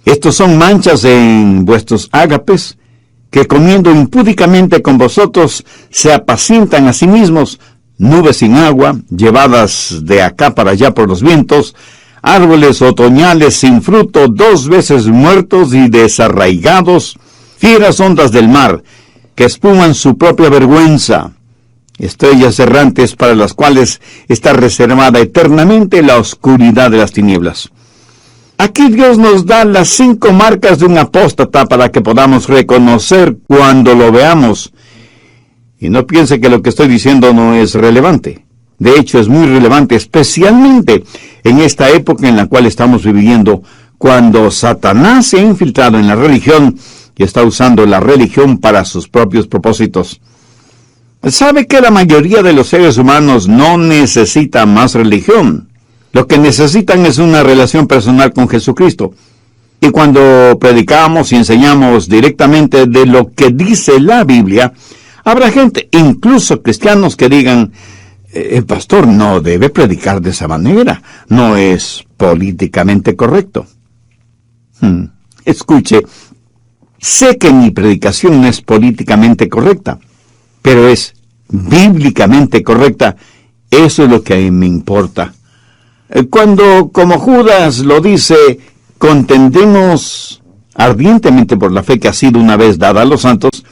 Estos son manchas en vuestros ágapes, que comiendo impúdicamente con vosotros se apacientan a sí mismos, nubes sin agua, llevadas de acá para allá por los vientos, árboles otoñales sin fruto, 2 veces muertos y desarraigados, fieras ondas del mar, que espuman su propia vergüenza, estrellas errantes para las cuales está reservada eternamente la oscuridad de las tinieblas. Aquí Dios nos da las 5 marcas de un apóstata para que podamos reconocer cuando lo veamos. Y no piense que lo que estoy diciendo no es relevante. De hecho, es muy relevante, especialmente en esta época en la cual estamos viviendo, cuando Satanás se ha infiltrado en la religión y está usando la religión para sus propios propósitos. ¿Sabe que la mayoría de los seres humanos no necesita más religión? Lo que necesitan es una relación personal con Jesucristo. Y cuando predicamos y enseñamos directamente de lo que dice la Biblia, habrá gente, incluso cristianos, que digan, el pastor no debe predicar de esa manera, no es políticamente correcto. Escuche, sé que mi predicación no es políticamente correcta, pero es bíblicamente correcta. Eso es lo que a mí me importa. Cuando, como Judas lo dice, contendemos ardientemente por la fe que ha sido una vez dada a los santos,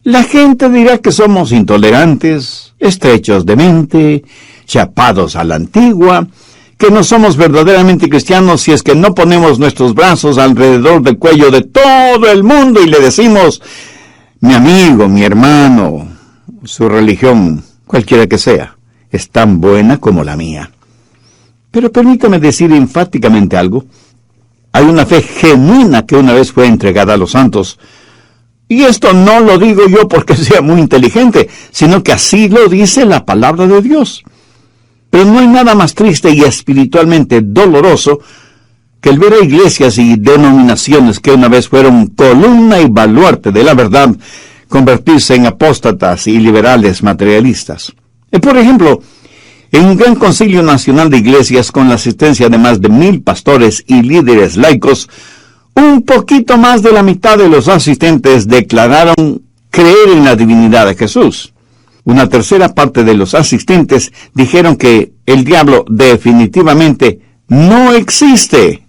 la gente dirá que somos intolerantes, estrechos de mente, chapados a la antigua, que no somos verdaderamente cristianos si es que no ponemos nuestros brazos alrededor del cuello de todo el mundo y le decimos, mi amigo, mi hermano, su religión, cualquiera que sea, es tan buena como la mía. Pero permítame decir enfáticamente algo. Hay una fe genuina que una vez fue entregada a los santos. Y esto no lo digo yo porque sea muy inteligente, sino que así lo dice la palabra de Dios. Pero no hay nada más triste y espiritualmente doloroso que el ver a iglesias y denominaciones que una vez fueron columna y baluarte de la verdad convertirse en apóstatas y liberales materialistas. Por ejemplo, en un gran concilio nacional de iglesias con la asistencia de más de 1000 pastores y líderes laicos, un poquito más de la mitad de los asistentes declararon creer en la divinidad de Jesús. Una tercera parte de los asistentes dijeron que el diablo definitivamente no existe.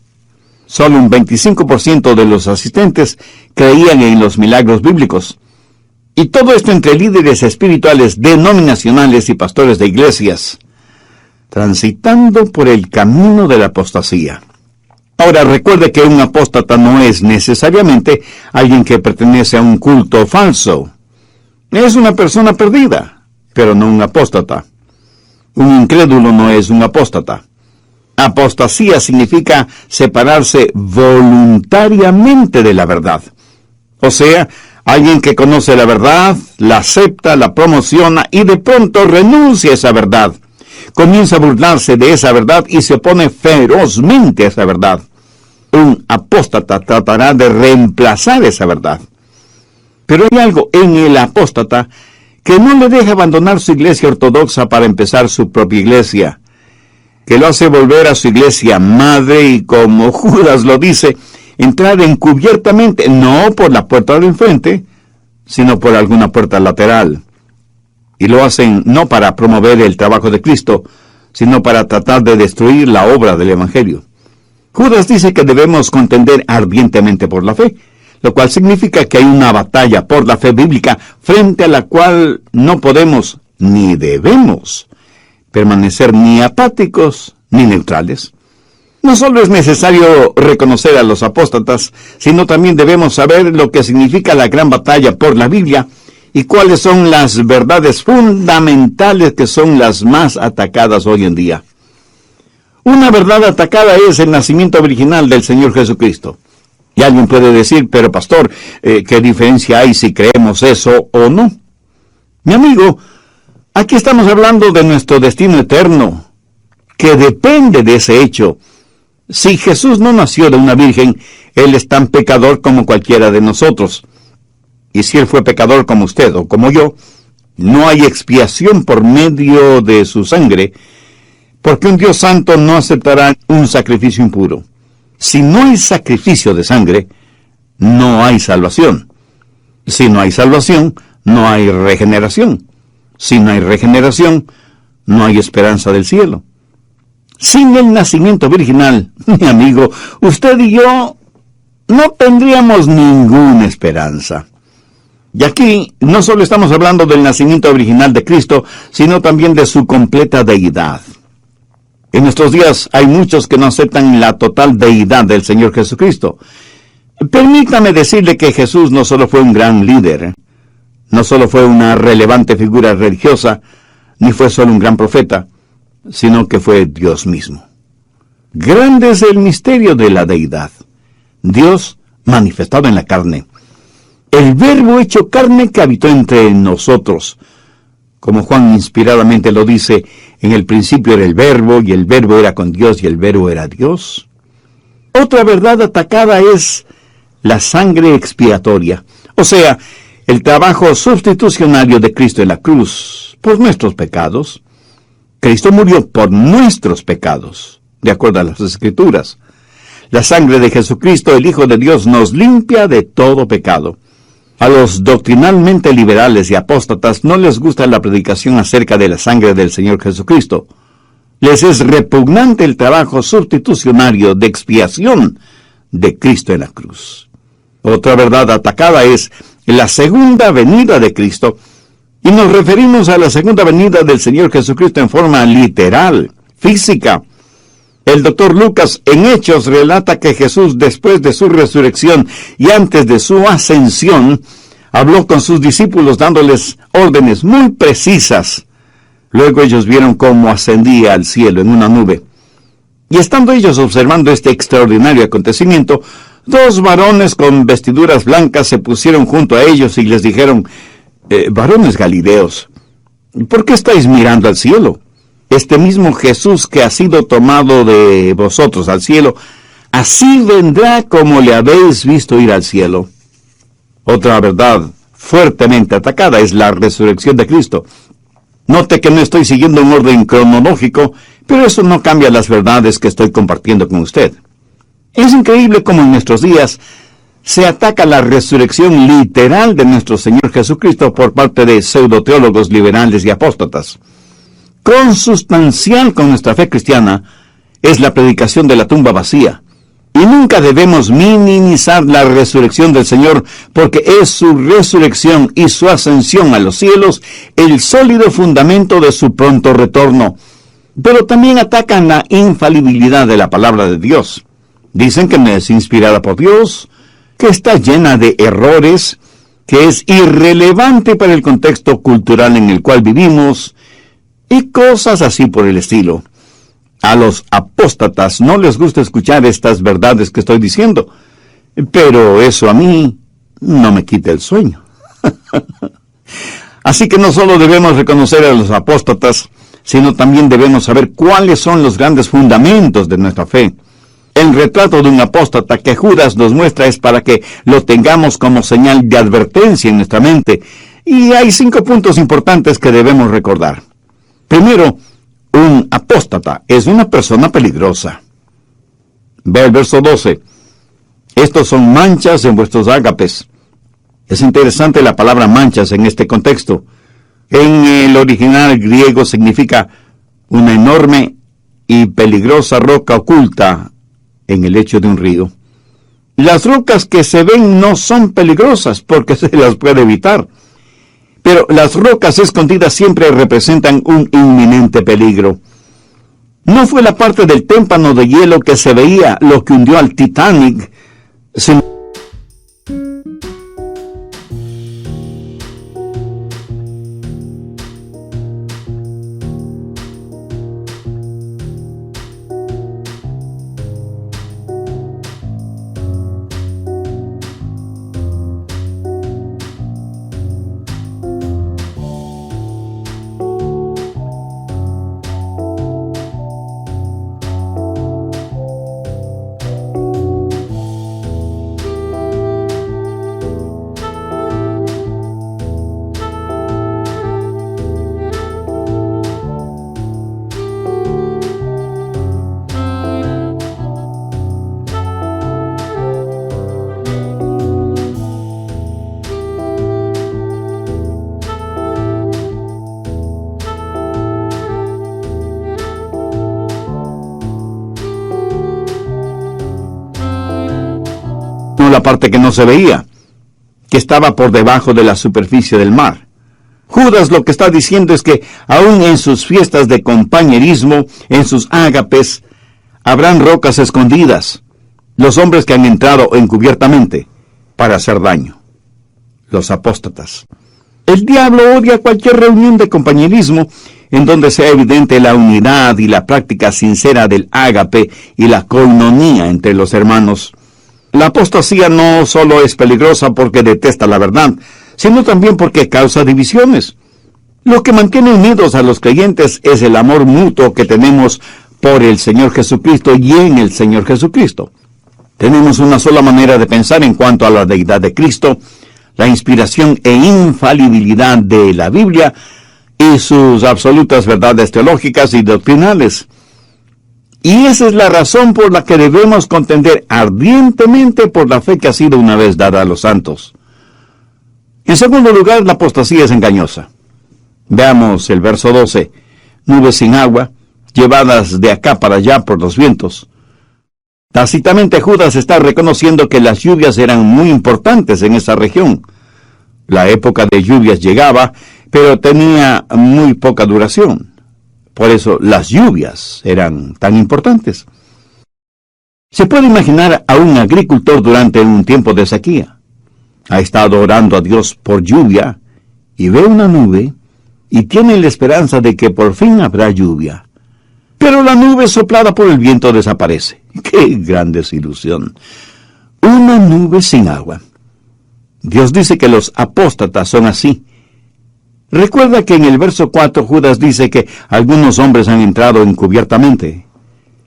Solo un 25% de los asistentes creían en los milagros bíblicos. Y todo esto entre líderes espirituales denominacionales y pastores de iglesias, transitando por el camino de la apostasía. Ahora, recuerde que un apóstata no es necesariamente alguien que pertenece a un culto falso. Es una persona perdida, pero no un apóstata. Un incrédulo no es un apóstata. Apostasía significa separarse voluntariamente de la verdad. O sea, alguien que conoce la verdad, la acepta, la promociona y de pronto renuncia a esa verdad. Comienza a burlarse de esa verdad y se opone ferozmente a esa verdad. Un apóstata tratará de reemplazar esa verdad. Pero hay algo en el apóstata que no le deja abandonar su iglesia ortodoxa para empezar su propia iglesia, que lo hace volver a su iglesia madre y, como Judas lo dice, entrar encubiertamente, no por la puerta de enfrente, sino por alguna puerta lateral. Y lo hacen no para promover el trabajo de Cristo, sino para tratar de destruir la obra del Evangelio. Judas dice que debemos contender ardientemente por la fe, lo cual significa que hay una batalla por la fe bíblica frente a la cual no podemos ni debemos permanecer ni apáticos ni neutrales. No solo es necesario reconocer a los apóstatas, sino también debemos saber lo que significa la gran batalla por la Biblia y cuáles son las verdades fundamentales que son las más atacadas hoy en día. Una verdad atacada es el nacimiento original del Señor Jesucristo. Y alguien puede decir, pero pastor, ¿qué diferencia hay si creemos eso o no? Mi amigo, aquí estamos hablando de nuestro destino eterno, que depende de ese hecho. Si Jesús no nació de una virgen, Él es tan pecador como cualquiera de nosotros. Y si Él fue pecador como usted o como yo, no hay expiación por medio de su sangre, porque un Dios santo no aceptará un sacrificio impuro. Si no hay sacrificio de sangre, no hay salvación. Si no hay salvación, no hay regeneración. Si no hay regeneración, no hay esperanza del cielo. Sin el nacimiento virginal, mi amigo, usted y yo no tendríamos ninguna esperanza. Y aquí no solo estamos hablando del nacimiento original de Cristo, sino también de su completa deidad. En nuestros días hay muchos que no aceptan la total deidad del Señor Jesucristo. Permítame decirle que Jesús no solo fue un gran líder, no solo fue una relevante figura religiosa, ni fue solo un gran profeta, sino que fue Dios mismo. Grande es el misterio de la deidad. Dios manifestado en la carne. El Verbo hecho carne que habitó entre nosotros. Como Juan inspiradamente lo dice, en el principio era el Verbo, y el Verbo era con Dios, y el Verbo era Dios. Otra verdad atacada es la sangre expiatoria, o sea, el trabajo sustitucionario de Cristo en la cruz por nuestros pecados. Cristo murió por nuestros pecados, de acuerdo a las Escrituras. La sangre de Jesucristo, el Hijo de Dios, nos limpia de todo pecado. A los doctrinalmente liberales y apóstatas no les gusta la predicación acerca de la sangre del Señor Jesucristo. Les es repugnante el trabajo sustitucionario de expiación de Cristo en la cruz. Otra verdad atacada es la segunda venida de Cristo, y nos referimos a la segunda venida del Señor Jesucristo en forma literal, física. El doctor Lucas en Hechos relata que Jesús, después de su resurrección y antes de su ascensión, habló con sus discípulos dándoles órdenes muy precisas. Luego ellos vieron cómo ascendía al cielo en una nube. Y estando ellos observando este extraordinario acontecimiento, dos varones con vestiduras blancas se pusieron junto a ellos y les dijeron: varones galileos, ¿por qué estáis mirando al cielo? Este mismo Jesús que ha sido tomado de vosotros al cielo, así vendrá como le habéis visto ir al cielo. Otra verdad fuertemente atacada es la resurrección de Cristo. Note que no estoy siguiendo un orden cronológico, pero eso no cambia las verdades que estoy compartiendo con usted. Es increíble cómo en nuestros días se ataca la resurrección literal de nuestro Señor Jesucristo por parte de pseudoteólogos liberales y apóstatas. Consustancial con nuestra fe cristiana es la predicación de la tumba vacía. Y nunca debemos minimizar la resurrección del Señor, porque es su resurrección y su ascensión a los cielos el sólido fundamento de su pronto retorno. Pero también atacan la infalibilidad de la palabra de Dios. Dicen que no es inspirada por Dios, que está llena de errores, que es irrelevante para el contexto cultural en el cual vivimos, y cosas así por el estilo. A los apóstatas no les gusta escuchar estas verdades que estoy diciendo, pero eso a mí no me quita el sueño. Así que no solo debemos reconocer a los apóstatas, sino también debemos saber cuáles son los grandes fundamentos de nuestra fe. El retrato de un apóstata que Judas nos muestra es para que lo tengamos como señal de advertencia en nuestra mente. Y hay 5 puntos importantes que debemos recordar. Primero, un apóstata es una persona peligrosa. Ve el verso 12. Estos son manchas en vuestros ágapes. Es interesante la palabra manchas en este contexto. En el original griego significa una enorme y peligrosa roca oculta en el lecho de un río. Las rocas que se ven no son peligrosas porque se las puede evitar. Pero las rocas escondidas siempre representan un inminente peligro. No fue la parte del témpano de hielo que se veía lo que hundió al Titanic, sino no la parte que no se veía, que estaba por debajo de la superficie del mar. Judas lo que está diciendo es que aún en sus fiestas de compañerismo, en sus ágapes, habrán rocas escondidas, los hombres que han entrado encubiertamente para hacer daño, los apóstatas. El diablo odia cualquier reunión de compañerismo en donde sea evidente la unidad y la práctica sincera del ágape y la koinonía entre los hermanos. La apostasía no solo es peligrosa porque detesta la verdad, sino también porque causa divisiones. Lo que mantiene unidos a los creyentes es el amor mutuo que tenemos por el Señor Jesucristo y en el Señor Jesucristo. Tenemos una sola manera de pensar en cuanto a la deidad de Cristo, la inspiración e infalibilidad de la Biblia y sus absolutas verdades teológicas y doctrinales. Y esa es la razón por la que debemos contender ardientemente por la fe que ha sido una vez dada a los santos. En segundo lugar, la apostasía es engañosa. Veamos el verso 12. Nubes sin agua, llevadas de acá para allá por los vientos. Tácitamente Judas está reconociendo que las lluvias eran muy importantes en esa región. La época de lluvias llegaba, pero tenía muy poca duración. Por eso las lluvias eran tan importantes. Se puede imaginar a un agricultor durante un tiempo de sequía. Ha estado orando a Dios por lluvia y ve una nube y tiene la esperanza de que por fin habrá lluvia. Pero la nube soplada por el viento desaparece. ¡Qué gran desilusión! Una nube sin agua. Dios dice que los apóstatas son así. Recuerda que en el verso 4 Judas dice que algunos hombres han entrado encubiertamente.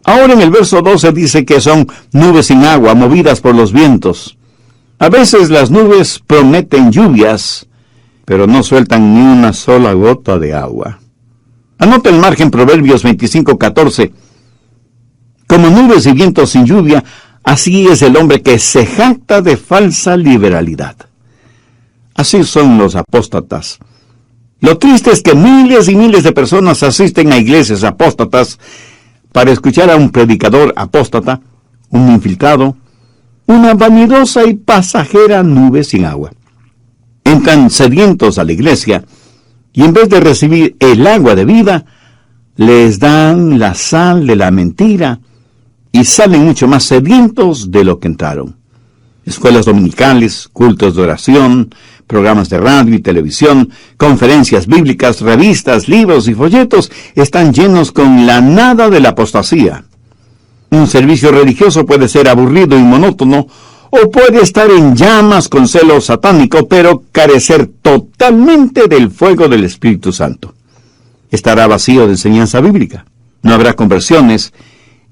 Ahora en el verso 12 dice que son nubes sin agua, movidas por los vientos. A veces las nubes prometen lluvias, pero no sueltan ni una sola gota de agua. Anota el margen Proverbios 25:14. Como nubes y vientos sin lluvia, así es el hombre que se jacta de falsa liberalidad. Así son los apóstatas. Lo triste es que miles y miles de personas asisten a iglesias apóstatas para escuchar a un predicador apóstata, un infiltrado, una vanidosa y pasajera nube sin agua. Entran sedientos a la iglesia y en vez de recibir el agua de vida, les dan la sal de la mentira y salen mucho más sedientos de lo que entraron. Escuelas dominicales, cultos de oración, programas de radio y televisión, conferencias bíblicas, revistas, libros y folletos están llenos con la nada de la apostasía. Un servicio religioso puede ser aburrido y monótono, o puede estar en llamas con celo satánico, pero carecer totalmente del fuego del Espíritu Santo. Estará vacío de enseñanza bíblica. No habrá conversiones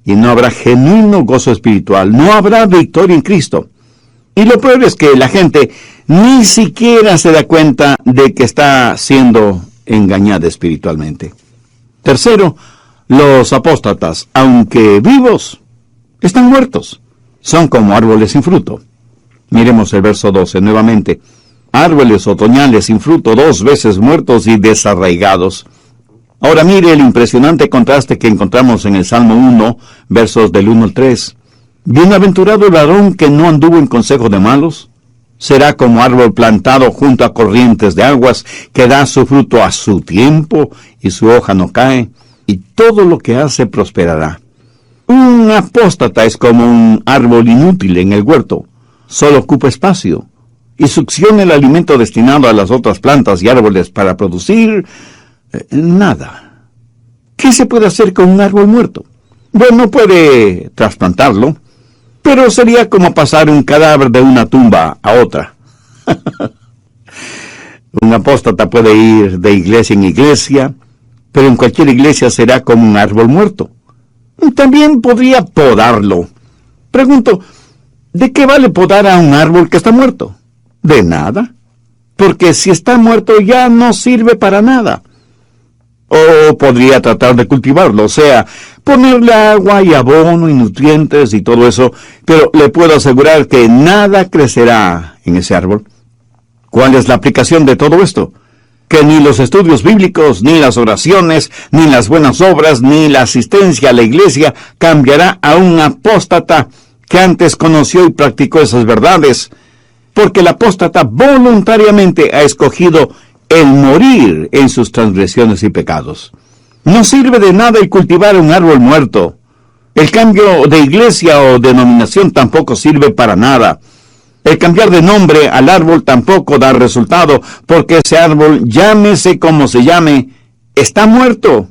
y no habrá genuino gozo espiritual. No habrá victoria en Cristo. Y lo peor es que la gente ni siquiera se da cuenta de que está siendo engañada espiritualmente. Tercero, los apóstatas, aunque vivos, están muertos. Son como árboles sin fruto. Miremos el verso 12 nuevamente. Árboles otoñales sin fruto, 2 veces muertos y desarraigados. Ahora mire el impresionante contraste que encontramos en el Salmo 1, versos del 1 al 3. Bienaventurado el varón que no anduvo en consejo de malos. Será como árbol plantado junto a corrientes de aguas, que da su fruto a su tiempo, y su hoja no cae, y todo lo que hace prosperará. Un apóstata es como un árbol inútil en el huerto. Solo ocupa espacio, y succiona el alimento destinado a las otras plantas y árboles para producir nada. ¿Qué se puede hacer con un árbol muerto? Bueno, puede trasplantarlo, pero sería como pasar un cadáver de una tumba a otra. Un apóstata puede ir de iglesia en iglesia, pero en cualquier iglesia será como un árbol muerto. También podría podarlo. Pregunto, ¿de qué vale podar a un árbol que está muerto? De nada, porque si está muerto ya no sirve para nada. O podría tratar de cultivarlo, o sea, ponerle agua y abono y nutrientes y todo eso, pero le puedo asegurar que nada crecerá en ese árbol. ¿Cuál es la aplicación de todo esto? Que ni los estudios bíblicos, ni las oraciones, ni las buenas obras, ni la asistencia a la iglesia cambiará a un apóstata que antes conoció y practicó esas verdades, porque el apóstata voluntariamente ha escogido el morir en sus transgresiones y pecados. No sirve de nada el cultivar un árbol muerto. El cambio de iglesia o denominación tampoco sirve para nada. El cambiar de nombre al árbol tampoco da resultado, porque ese árbol, llámese como se llame, está muerto.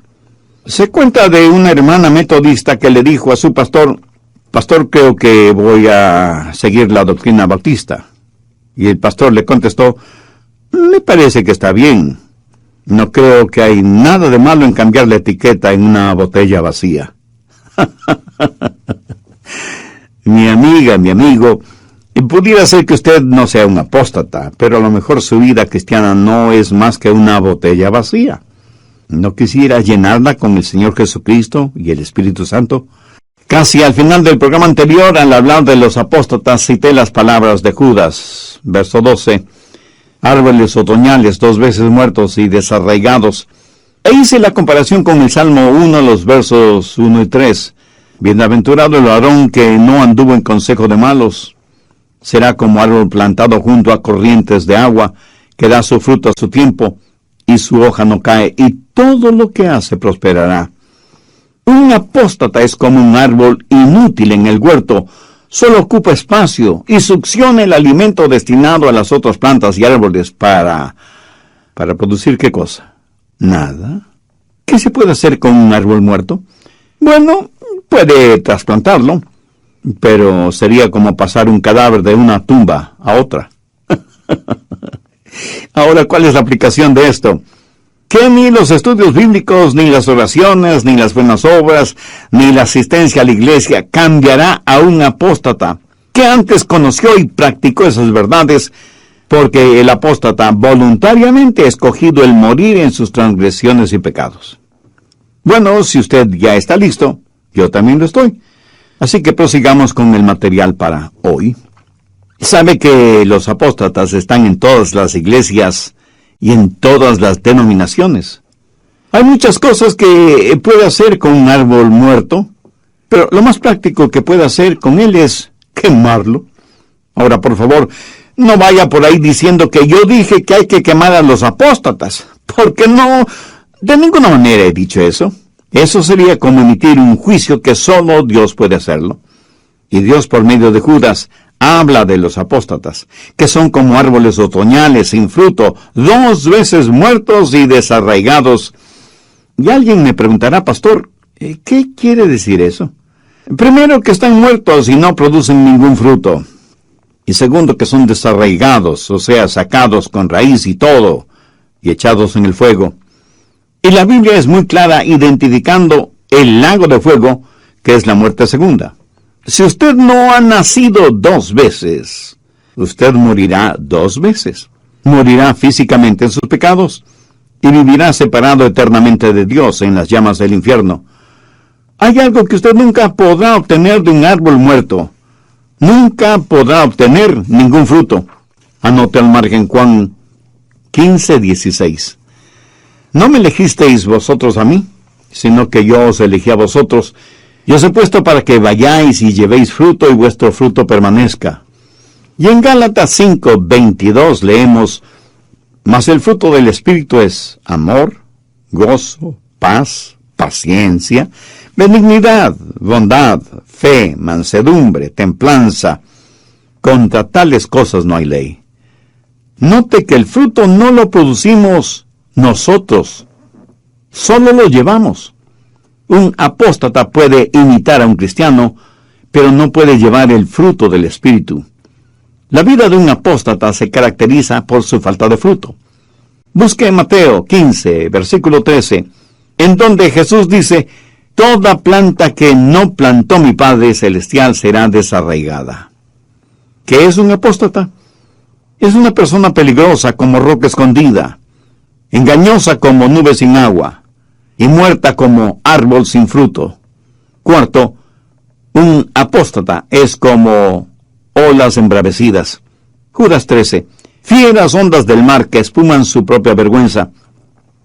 Se cuenta de una hermana metodista que le dijo a su pastor: pastor, creo que voy a seguir la doctrina bautista. Y el pastor le contestó: me parece que está bien. No creo que hay nada de malo en cambiar la etiqueta en una botella vacía. Mi amiga, mi amigo, pudiera ser que usted no sea un apóstata, pero a lo mejor su vida cristiana no es más que una botella vacía. ¿No quisiera llenarla con el Señor Jesucristo y el Espíritu Santo? Casi al final del programa anterior, al hablar de los apóstatas, cité las palabras de Judas, verso 12. Árboles otoñales, 2 veces muertos y desarraigados. E hice la comparación con el Salmo 1, los versos 1 y 3. Bienaventurado el varón que no anduvo en consejo de malos. Será como árbol plantado junto a corrientes de agua, que da su fruto a su tiempo, y su hoja no cae, y todo lo que hace prosperará. Un apóstata es como un árbol inútil en el huerto, solo ocupa espacio y succiona el alimento destinado a las otras plantas y árboles para producir ¿qué cosa? Nada. ¿Qué se puede hacer con un árbol muerto? Bueno, puede trasplantarlo, pero sería como pasar un cadáver de una tumba a otra. Ahora, ¿cuál es la aplicación de esto? Que ni los estudios bíblicos, ni las oraciones, ni las buenas obras, ni la asistencia a la iglesia cambiará a un apóstata que antes conoció y practicó esas verdades, porque el apóstata voluntariamente ha escogido el morir en sus transgresiones y pecados. Bueno, si usted ya está listo, yo también lo estoy. Así que prosigamos con el material para hoy. Sabe que los apóstatas están en todas las iglesias y en todas las denominaciones. Hay muchas cosas que puede hacer con un árbol muerto, pero lo más práctico que puede hacer con él es quemarlo. Ahora, por favor, no vaya por ahí diciendo que yo dije que hay que quemar a los apóstatas, porque no, de ninguna manera he dicho eso. Eso sería como emitir un juicio que solo Dios puede hacerlo. Y Dios, por medio de Judas, habla de los apóstatas, que son como árboles otoñales sin fruto, 2 veces muertos y desarraigados. Y alguien me preguntará: pastor, ¿qué quiere decir eso? Primero, que están muertos y no producen ningún fruto. Y segundo, que son desarraigados, o sea, sacados con raíz y todo, y echados en el fuego. Y la Biblia es muy clara identificando el lago de fuego, que es la muerte segunda. Si usted no ha nacido 2 veces, usted morirá 2 veces. Morirá físicamente en sus pecados y vivirá separado eternamente de Dios en las llamas del infierno. Hay algo que usted nunca podrá obtener de un árbol muerto. Nunca podrá obtener ningún fruto. Anote al margen Juan 15:16. No me elegisteis vosotros a mí, sino que yo os elegí a vosotros, y os he puesto para que vayáis y llevéis fruto y vuestro fruto permanezca. Y en Gálatas 5:22 leemos: mas el fruto del Espíritu es amor, gozo, paz, paciencia, benignidad, bondad, fe, mansedumbre, templanza. Contra tales cosas no hay ley. Note que el fruto no lo producimos nosotros, solo lo llevamos. Un apóstata puede imitar a un cristiano, pero no puede llevar el fruto del Espíritu. La vida de un apóstata se caracteriza por su falta de fruto. Busque Mateo 15, versículo 13, en donde Jesús dice: toda planta que no plantó mi Padre Celestial será desarraigada. ¿Qué es un apóstata? Es una persona peligrosa como roca escondida, engañosa como nube sin agua, y muerta como árbol sin fruto. Cuarto, un apóstata es como olas embravecidas. Judas 13, fieras ondas del mar que espuman su propia vergüenza.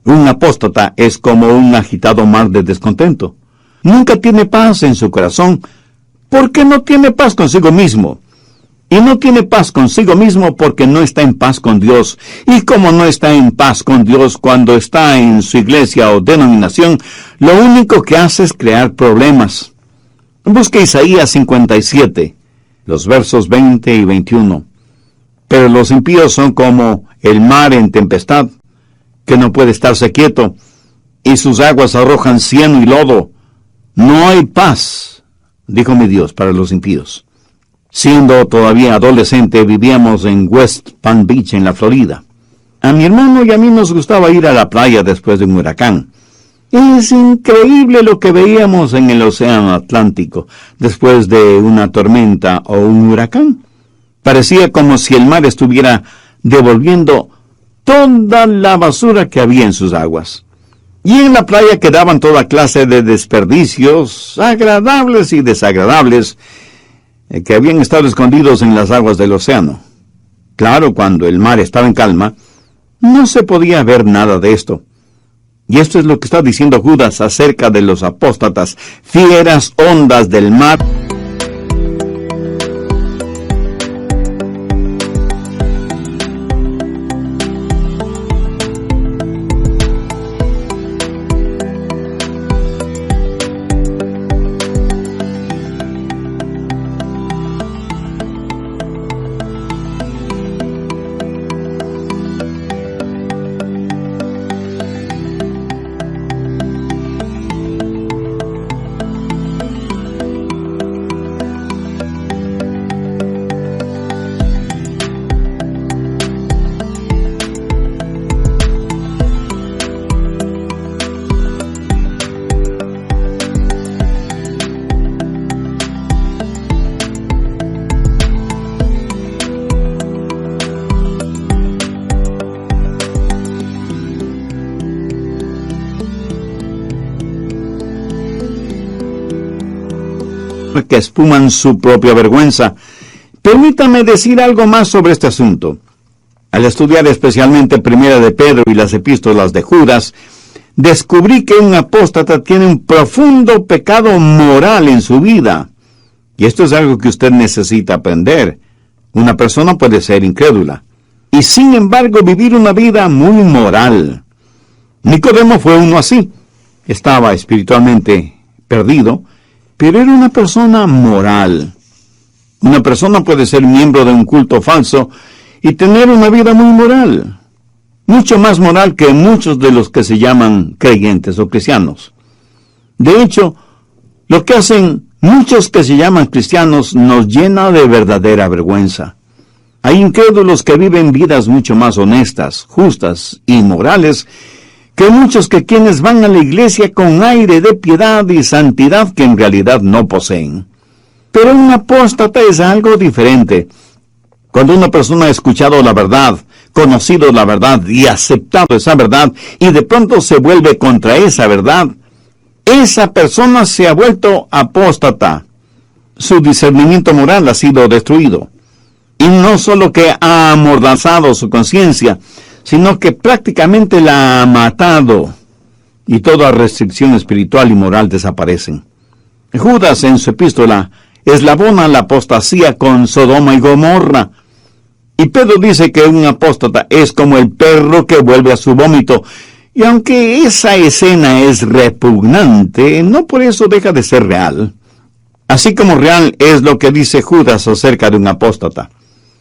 Un apóstata es como un agitado mar de descontento. Nunca tiene paz en su corazón, porque no tiene paz consigo mismo. Y no tiene paz consigo mismo porque no está en paz con Dios. Y como no está en paz con Dios cuando está en su iglesia o denominación, lo único que hace es crear problemas. Busque Isaías 57, los versos 20 y 21. Pero los impíos son como el mar en tempestad, que no puede estarse quieto, y sus aguas arrojan cieno y lodo. No hay paz, dijo mi Dios, para los impíos. Siendo todavía adolescente, vivíamos en West Palm Beach, en la Florida. A mi hermano y a mí nos gustaba ir a la playa después de un huracán. Es increíble lo que veíamos en el océano Atlántico después de una tormenta o un huracán. Parecía como si el mar estuviera devolviendo toda la basura que había en sus aguas. Y en la playa quedaban toda clase de desperdicios, agradables y desagradables, que habían estado escondidos en las aguas del océano. Claro, cuando el mar estaba en calma, no se podía ver nada de esto. Y esto es lo que está diciendo Judas acerca de los apóstatas, fieras ondas del mar. Que espuman su propia vergüenza. Permítame decir algo más sobre este asunto. Al estudiar especialmente Primera de Pedro y las epístolas de Judas, descubrí que un apóstata tiene un profundo pecado moral en su vida. Y esto es algo que usted necesita aprender. Una persona puede ser incrédula y sin embargo vivir una vida muy moral. Nicodemo fue uno así. Estaba espiritualmente perdido, pero era una persona moral. Una persona puede ser miembro de un culto falso y tener una vida muy moral. Mucho más moral que muchos de los que se llaman creyentes o cristianos. De hecho, lo que hacen muchos que se llaman cristianos nos llena de verdadera vergüenza. Hay incrédulos que viven vidas mucho más honestas, justas y morales que muchos que quienes van a la iglesia con aire de piedad y santidad que en realidad no poseen. Pero un apóstata es algo diferente. Cuando una persona ha escuchado la verdad, conocido la verdad y aceptado esa verdad, y de pronto se vuelve contra esa verdad, esa persona se ha vuelto apóstata. Su discernimiento moral ha sido destruido. Y no solo que ha amordazado su conciencia, sino que prácticamente la ha matado, y toda restricción espiritual y moral desaparecen. Judas en su epístola eslabona la apostasía con Sodoma y Gomorra, y Pedro dice que un apóstata es como el perro que vuelve a su vómito, y aunque esa escena es repugnante, no por eso deja de ser real. Así como real es lo que dice Judas acerca de un apóstata.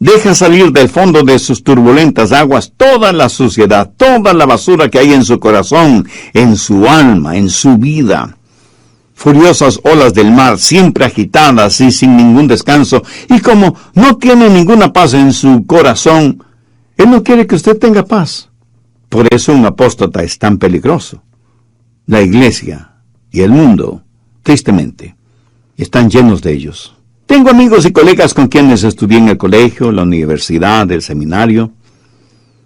Deja salir del fondo de sus turbulentas aguas toda la suciedad, toda la basura que hay en su corazón, en su alma, en su vida. Furiosas olas del mar, siempre agitadas y sin ningún descanso, y como no tiene ninguna paz en su corazón, él no quiere que usted tenga paz. Por eso un apóstata es tan peligroso. La iglesia y el mundo, tristemente, están llenos de ellos. Tengo amigos y colegas con quienes estudié en el colegio, la universidad, el seminario.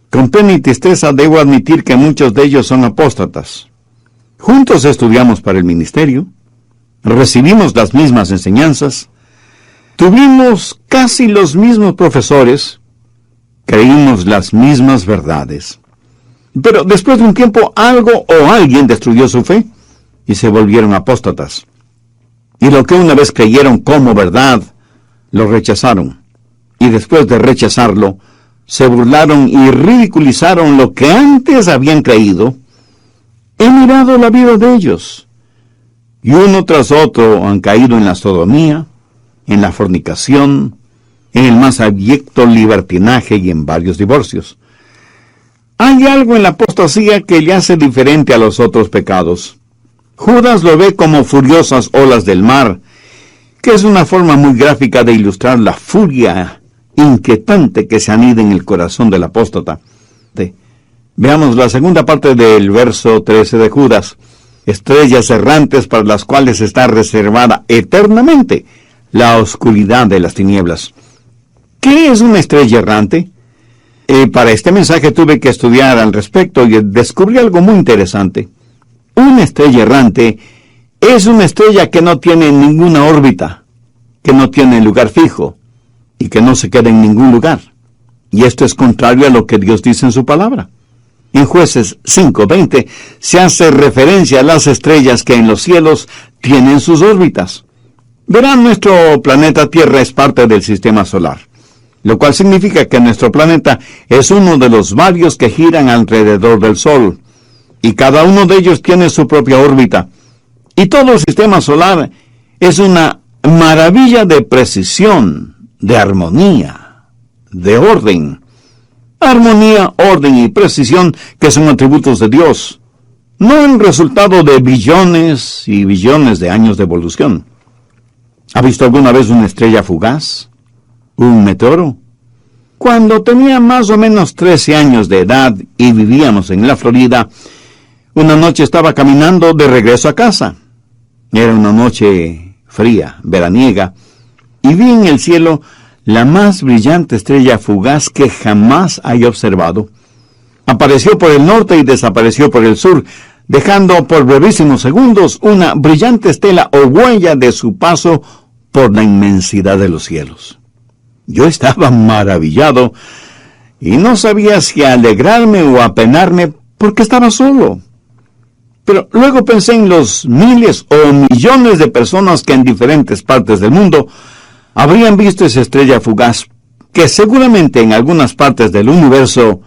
Con pena y tristeza debo admitir que muchos de ellos son apóstatas. Juntos estudiamos para el ministerio, recibimos las mismas enseñanzas, tuvimos casi los mismos profesores, creímos las mismas verdades. Pero después de un tiempo algo o alguien destruyó su fe y se volvieron apóstatas. Y lo que una vez creyeron como verdad, lo rechazaron. Y después de rechazarlo, se burlaron y ridiculizaron lo que antes habían creído. He mirado la vida de ellos, y uno tras otro han caído en la sodomía, en la fornicación, en el más abyecto libertinaje y en varios divorcios. Hay algo en la apostasía que le hace diferente a los otros pecados. Judas lo ve como furiosas olas del mar, que es una forma muy gráfica de ilustrar la furia inquietante que se anida en el corazón del apóstata. Veamos la segunda parte del verso 13 de Judas. Estrellas errantes para las cuales está reservada eternamente la oscuridad de las tinieblas. ¿Qué es una estrella errante? Para este mensaje tuve que estudiar al respecto y descubrí algo muy interesante. Una estrella errante es una estrella que no tiene ninguna órbita, que no tiene lugar fijo y que no se queda en ningún lugar. Y esto es contrario a lo que Dios dice en su palabra. En Jueces 5:20 se hace referencia a las estrellas que en los cielos tienen sus órbitas. Verán, nuestro planeta Tierra es parte del sistema solar, lo cual significa que nuestro planeta es uno de los varios que giran alrededor del Sol, y cada uno de ellos tiene su propia órbita. Y todo el sistema solar es una maravilla de precisión, de armonía, de orden. Armonía, orden y precisión que son atributos de Dios, no el resultado de billones y billones de años de evolución. ¿Ha visto alguna vez una estrella fugaz? ¿Un meteoro? Cuando tenía más o menos 13 años de edad y vivíamos en la Florida, una noche estaba caminando de regreso a casa. Era una noche fría, veraniega, y vi en el cielo la más brillante estrella fugaz que jamás haya observado. Apareció por el norte y desapareció por el sur, dejando por brevísimos segundos una brillante estela o huella de su paso por la inmensidad de los cielos. Yo estaba maravillado y no sabía si alegrarme o apenarme porque estaba solo. Pero luego pensé en los miles o millones de personas que en diferentes partes del mundo habrían visto esa estrella fugaz, que seguramente en algunas partes del universo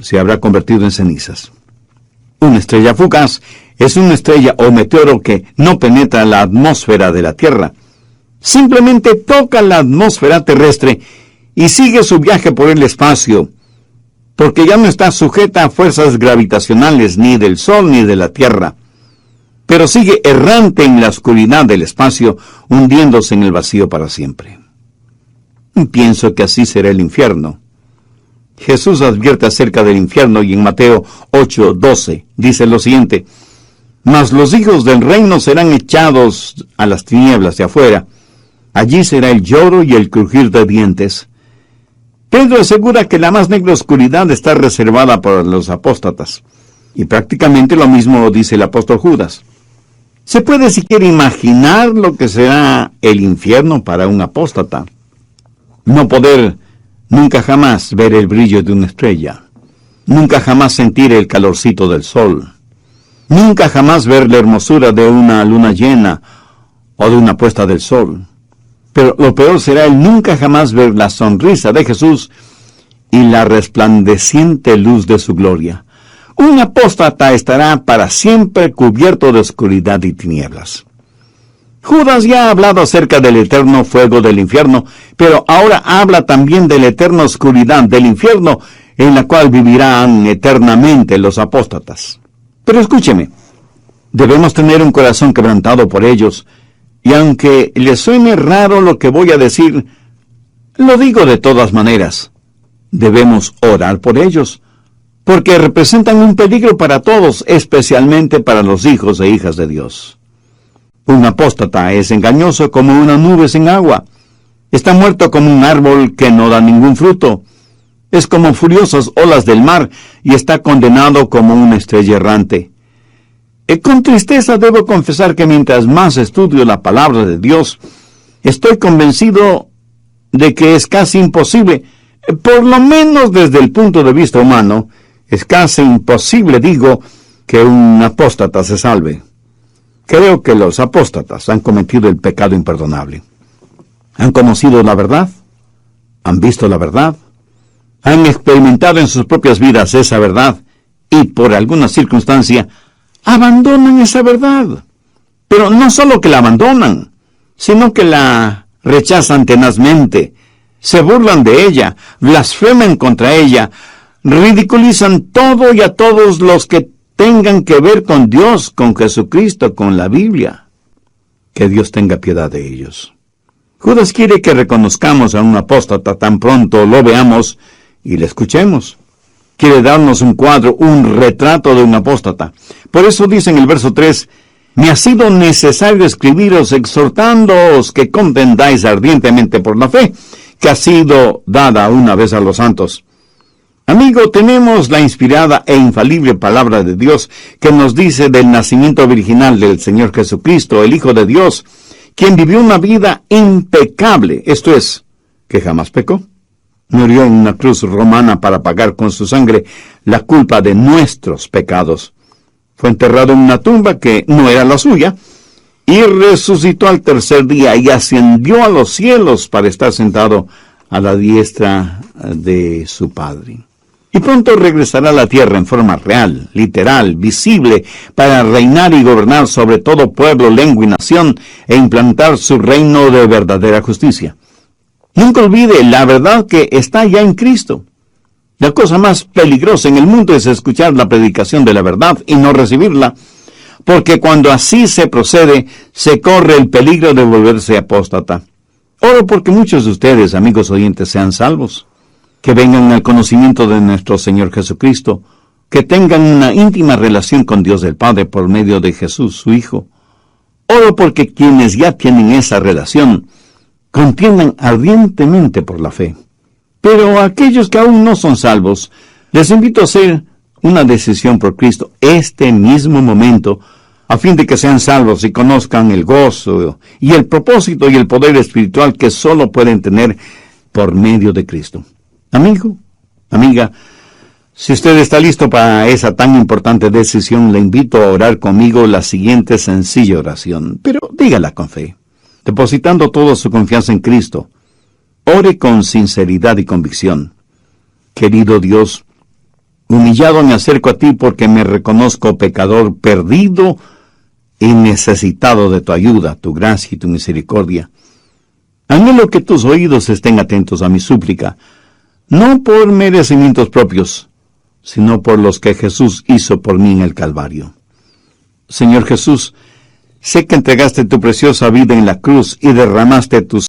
se habrá convertido en cenizas. Una estrella fugaz es una estrella o meteoro que no penetra la atmósfera de la Tierra. Simplemente toca la atmósfera terrestre y sigue su viaje por el espacio, porque ya no está sujeta a fuerzas gravitacionales ni del Sol ni de la Tierra, pero sigue errante en la oscuridad del espacio, hundiéndose en el vacío para siempre. Pienso que así será el infierno. Jesús advierte acerca del infierno y en Mateo 8:12 dice lo siguiente: mas los hijos del reino serán echados a las tinieblas de afuera. Allí será el lloro y el crujir de dientes. Pedro asegura que la más negra oscuridad está reservada para los apóstatas. Y prácticamente lo mismo dice el apóstol Judas. ¿Se puede siquiera imaginar lo que será el infierno para un apóstata? No poder nunca jamás ver el brillo de una estrella. Nunca jamás sentir el calorcito del sol. Nunca jamás ver la hermosura de una luna llena o de una puesta del sol. Pero lo peor será el nunca jamás ver la sonrisa de Jesús y la resplandeciente luz de su gloria. Un apóstata estará para siempre cubierto de oscuridad y tinieblas. Judas ya ha hablado acerca del eterno fuego del infierno, pero ahora habla también de la eterna oscuridad del infierno, en la cual vivirán eternamente los apóstatas. Pero escúcheme, debemos tener un corazón quebrantado por ellos, y aunque les suene raro lo que voy a decir, lo digo de todas maneras. Debemos orar por ellos, porque representan un peligro para todos, especialmente para los hijos e hijas de Dios. Un apóstata es engañoso como una nube sin agua. Está muerto como un árbol que no da ningún fruto. Es como furiosas olas del mar y está condenado como una estrella errante. Con tristeza debo confesar que mientras más estudio la palabra de Dios, estoy convencido de que es casi imposible, por lo menos desde el punto de vista humano, es casi imposible, digo, que un apóstata se salve. Creo que los apóstatas han cometido el pecado imperdonable. Han conocido la verdad, han visto la verdad, han experimentado en sus propias vidas esa verdad y por alguna circunstancia abandonan esa verdad. Pero no solo que la abandonan, sino que la rechazan tenazmente, se burlan de ella, blasfeman contra ella, ridiculizan todo y a todos los que tengan que ver con Dios, con Jesucristo, con la Biblia. Que Dios tenga piedad de ellos. Judas quiere que reconozcamos a un apóstata tan pronto lo veamos y le escuchemos. Quiere darnos un cuadro, un retrato de un apóstata. Por eso dice en el verso 3, me ha sido necesario escribiros exhortándoos que contendáis ardientemente por la fe, que ha sido dada una vez a los santos. Amigo, tenemos la inspirada e infalible palabra de Dios que nos dice del nacimiento virginal del Señor Jesucristo, el Hijo de Dios, quien vivió una vida impecable, esto es, que jamás pecó. Murió en una cruz romana para pagar con su sangre la culpa de nuestros pecados. Fue enterrado en una tumba que no era la suya, y resucitó al tercer día y ascendió a los cielos para estar sentado a la diestra de su Padre. Y pronto regresará a la tierra en forma real, literal, visible, para reinar y gobernar sobre todo pueblo, lengua y nación, e implantar su reino de verdadera justicia. Nunca olvide la verdad que está ya en Cristo. La cosa más peligrosa en el mundo es escuchar la predicación de la verdad y no recibirla, porque cuando así se procede, se corre el peligro de volverse apóstata. Oro porque muchos de ustedes, amigos oyentes, sean salvos, que vengan al conocimiento de nuestro Señor Jesucristo, que tengan una íntima relación con Dios el Padre por medio de Jesús, su Hijo. Oro porque quienes ya tienen esa relación, contiendan ardientemente por la fe. Pero a aquellos que aún no son salvos, les invito a hacer una decisión por Cristo este mismo momento, a fin de que sean salvos y conozcan el gozo y el propósito y el poder espiritual que solo pueden tener por medio de Cristo. Amigo, amiga, si usted está listo para esa tan importante decisión, le invito a orar conmigo la siguiente sencilla oración, pero dígala con fe, depositando toda su confianza en Cristo. Ore con sinceridad y convicción. Querido Dios, humillado me acerco a ti porque me reconozco pecador perdido y necesitado de tu ayuda, tu gracia y tu misericordia. Anhelo que tus oídos estén atentos a mi súplica, no por merecimientos propios, sino por los que Jesús hizo por mí en el Calvario. Señor Jesús, sé que entregaste tu preciosa vida en la cruz y derramaste tu